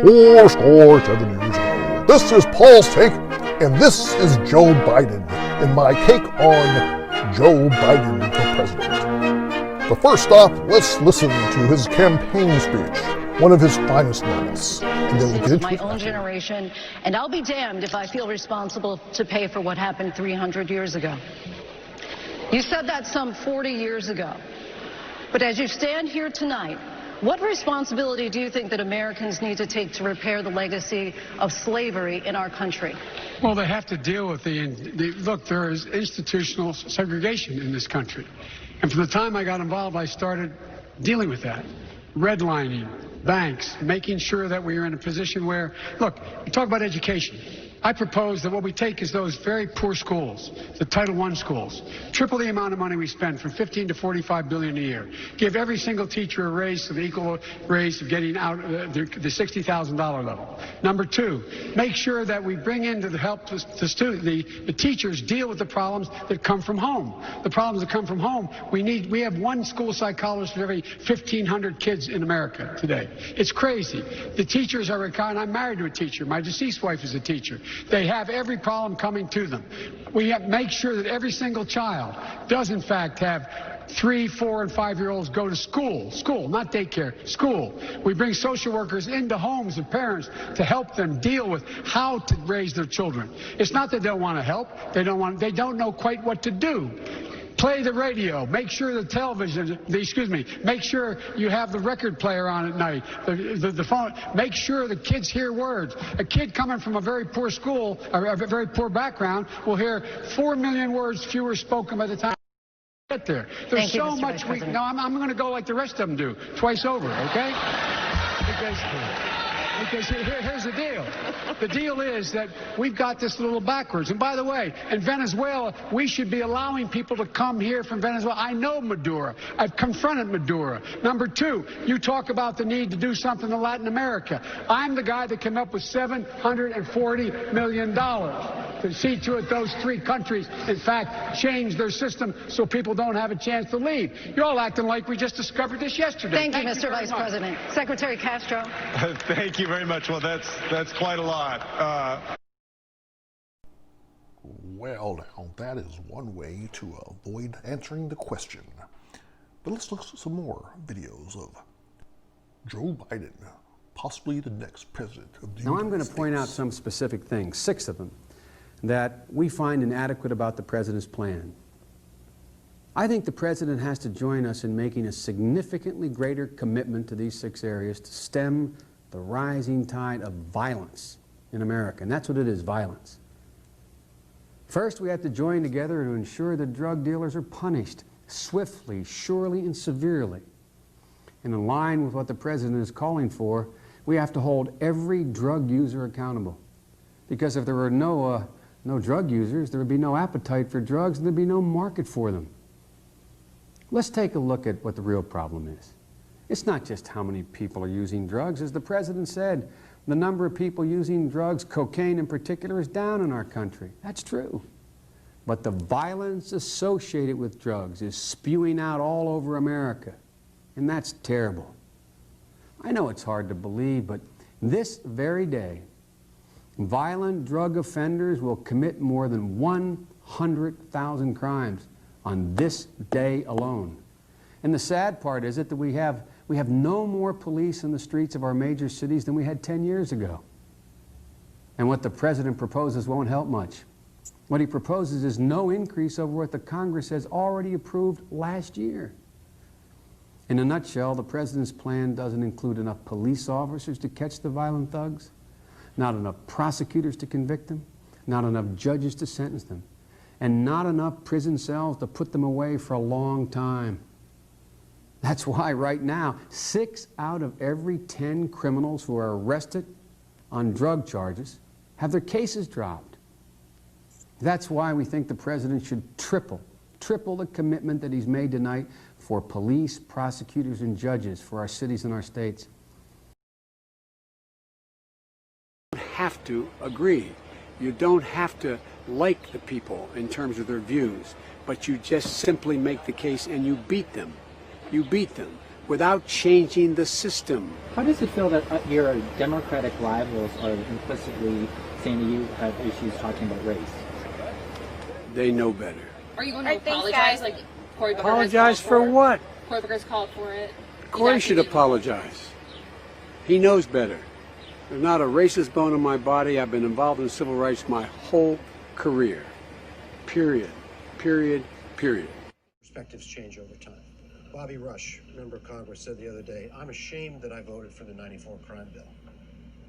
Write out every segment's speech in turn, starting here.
4-7 years ago. This is Paul's Take, and this is Joe Biden, and my take on Joe Biden for president. But first off, let's listen to his campaign speech, one of his finest moments, and then we'll get into my own generation, and I'll be damned if I feel responsible to pay for what happened 300 years ago. You said that some 40 years ago, but as you stand here tonight, what responsibility do you think that Americans need to take to repair the legacy of slavery in our country? Well, they have to deal with look, there is institutional segregation in this country. And from the time I got involved, I started dealing with that. Redlining, banks, making sure that we are in a position where, look, we talk about education. I propose that what we take is those very poor schools, the Title I schools, triple the amount of money we spend from $15 to $45 billion a year. Give every single teacher a raise to the equal raise of getting out the $60,000 level. Number two, make sure that we bring into the help the teachers deal with the problems that come from home. The problems that come from home, we have one school psychologist for every 1,500 kids in America today. It's crazy. The teachers are retired. I'm married to a teacher. My deceased wife is a teacher. They have every problem coming to them. We have to make sure that every single child does, in fact, have 3-, 4-, and 5-year-olds go to school, not daycare, school. We bring social workers into homes of parents to help them deal with how to raise their children. It's not that they don't want to help. They don't know quite what to do. Play the radio. Make sure the television, make sure you have the record player on at night, the phone. Make sure the kids hear words. A kid coming from a very poor school, or a very poor background, will hear 4 million words fewer spoken by the time they get there. There's so much we... No, I'm going to go like the rest of them do, twice over, okay? Because here's the deal. The deal is that we've got this a little backwards. And by the way, in Venezuela, we should be allowing people to come here from Venezuela. I know Maduro. I've confronted Maduro. Number two, you talk about the need to do something in Latin America. I'm the guy that came up with $740 million to see to it those three countries, in fact, change their system so people don't have a chance to leave. You're all acting like we just discovered this yesterday. Thank you, Mr. Vice President. Secretary Castro. Thank you very much. Well, that's quite a lot. Well, now, that is one way to avoid answering the question. But let's look at some more videos of Joe Biden, possibly the next president of the United States. Now, I'm going to point out some specific things, 6 of them, that we find inadequate about the president's plan. I think the president has to join us in making a significantly greater commitment to these 6 areas to stem the rising tide of violence in America, and that's what it is, violence. First, we have to join together to ensure that drug dealers are punished swiftly, surely, and severely. And in line with what the president is calling for, we have to hold every drug user accountable. Because if there were no drug users, there would be no appetite for drugs, and there'd be no market for them. Let's take a look at what the real problem is. It's not just how many people are using drugs. As the president said, the number of people using drugs, cocaine in particular, is down in our country. That's true. But the violence associated with drugs is spewing out all over America, and that's terrible. I know it's hard to believe, but this very day, violent drug offenders will commit more than 100,000 crimes on this day alone. And the sad part is that we have no more police in the streets of our major cities than we had 10 years ago. And what the president proposes won't help much. What he proposes is no increase over what the Congress has already approved last year. In a nutshell, the president's plan doesn't include enough police officers to catch the violent thugs, not enough prosecutors to convict them, not enough judges to sentence them, and not enough prison cells to put them away for a long time. That's why right now, 6 out of every 10 criminals who are arrested on drug charges have their cases dropped. That's why we think the president should triple the commitment that he's made tonight for police, prosecutors, and judges for our cities and our states. You don't have to agree. You don't have to like the people in terms of their views, but you just simply make the case and you beat them. You beat them. without changing the system. How does it feel that your Democratic rivals are implicitly saying that you have issues talking about race? They know better. Are you going to apologize? Like Cory Booker Apologize for what? Cory Booker's called for it. Cory should apologize. He knows better. There's not a racist bone in my body. I've been involved in civil rights my whole career. Period. Period. Period. Perspectives change over time. Bobby Rush, member of Congress, said the other day, "I'm ashamed that I voted for the '94 crime bill."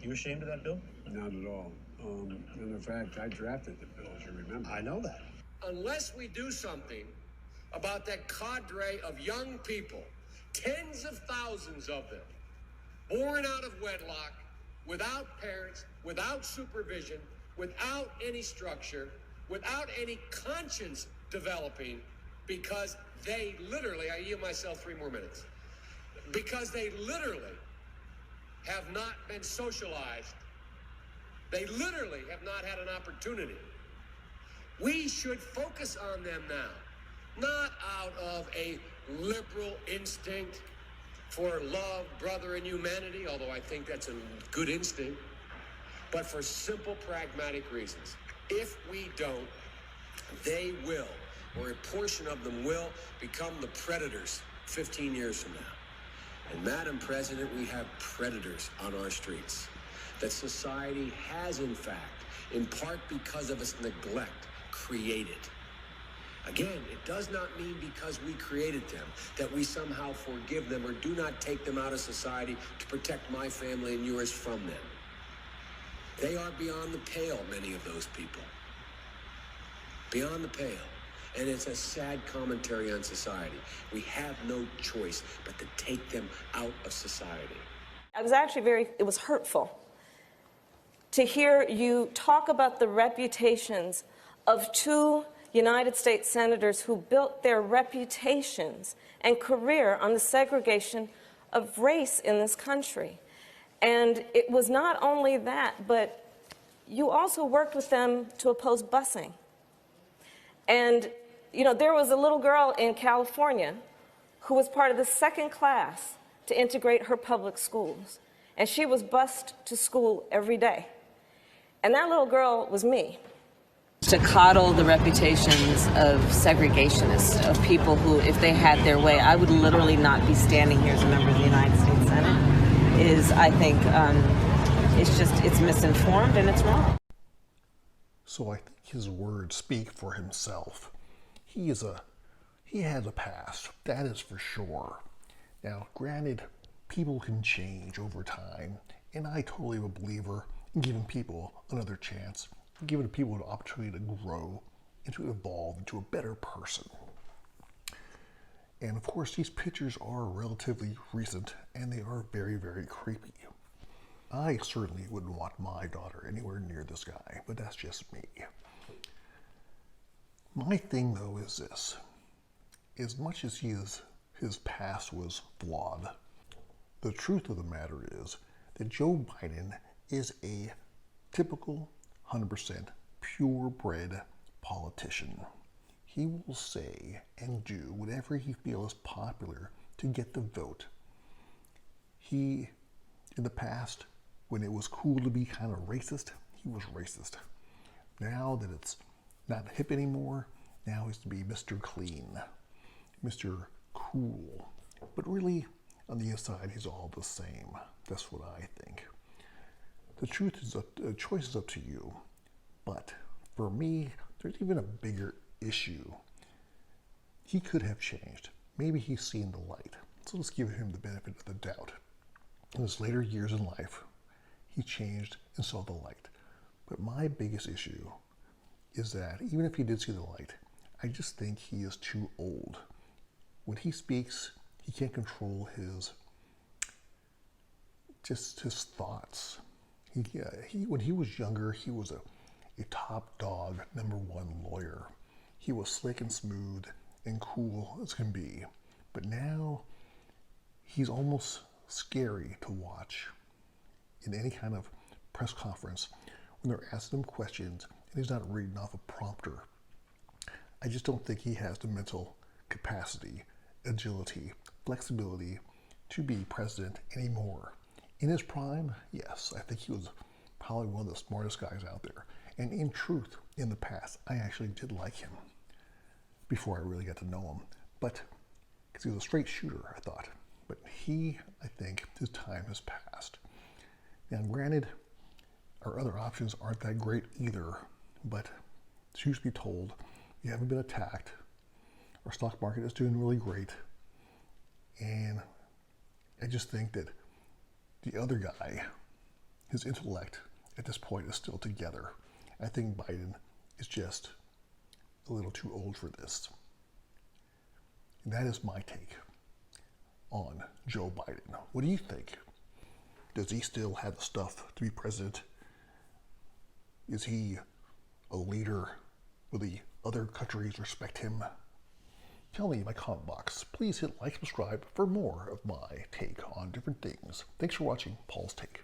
You ashamed of that bill? Not at all. And in fact, I drafted the bill, as you remember. I know that. Unless we do something about that cadre of young people, tens of thousands of them, born out of wedlock, without parents, without supervision, without any structure, without any conscience developing, because they literally, I yield myself 3 more minutes, because they literally have not been socialized. They literally have not had an opportunity. We should focus on them now, not out of a liberal instinct for love, brother, and humanity, although I think that's a good instinct, but for simple, pragmatic reasons. If we don't, they will, or a portion of them will, become the predators 15 years from now. And Madam President, we have predators on our streets that society has, in fact, in part because of its neglect, created. Again, it does not mean because we created them that we somehow forgive them or do not take them out of society to protect my family and yours from them. They are beyond the pale, many of those people. Beyond the pale. And it's a sad commentary on society. We have no choice but to take them out of society. I was actually it was hurtful to hear you talk about the reputations of 2 United States senators who built their reputations and career on the segregation of race in this country. And it was not only that, but you also worked with them to oppose busing. And, you know, there was a little girl in California who was part of the 2nd class to integrate her public schools. And she was bused to school every day. And that little girl was me. To coddle the reputations of segregationists, of people who, if they had their way, I would literally not be standing here as a member of the United States Senate, is, I think, it's misinformed and it's wrong. So I think his words speak for himself. He has a past, that is for sure. Now, granted, people can change over time, and I totally am a believer in giving people another chance, giving people an opportunity to grow and to evolve into a better person. And of course, these pictures are relatively recent, and they are very, very creepy. I certainly wouldn't want my daughter anywhere near this guy, but that's just me. My thing, though, is this. As much as his past was flawed, the truth of the matter is that Joe Biden is a typical 100% purebred politician. He will say and do whatever he feels is popular to get the vote. He, in the past, when it was cool to be kind of racist, he was racist. Now that it's not hip anymore, now he's to be Mr. Clean, Mr. Cool. But really, on the inside, he's all the same. That's what I think. The truth is, the choice is up to you. But for me, there's even a bigger issue. He could have changed. Maybe he's seen the light. So let's give him the benefit of the doubt. In his later years in life, he changed and saw the light. But my biggest issue is that even if he did see the light, I just think he is too old. When he speaks, he can't control his thoughts. When he was younger, he was a top dog, #1 lawyer. He was slick and smooth and cool as can be. But now, he's almost scary to watch in any kind of press conference when they're asking him questions and he's not reading off a prompter. I just don't think he has the mental capacity, agility, flexibility to be president anymore. In his prime, yes, I think he was probably one of the smartest guys out there. And in truth, in the past, I actually did like him before I really got to know him. But, because he was a straight shooter, I thought. But I think, his time has passed. Now, granted, our other options aren't that great either, but truth be told, we haven't been attacked. Our stock market is doing really great. And I just think that the other guy, his intellect at this point is still together. I think Biden is just a little too old for this. And that is my take on Joe Biden. What do you think? Does he still have the stuff to be president? Is he a leader? Will the other countries respect him? Tell me in my comment box. Please hit like, subscribe for more of my take on different things. Thanks for watching Paul's Take.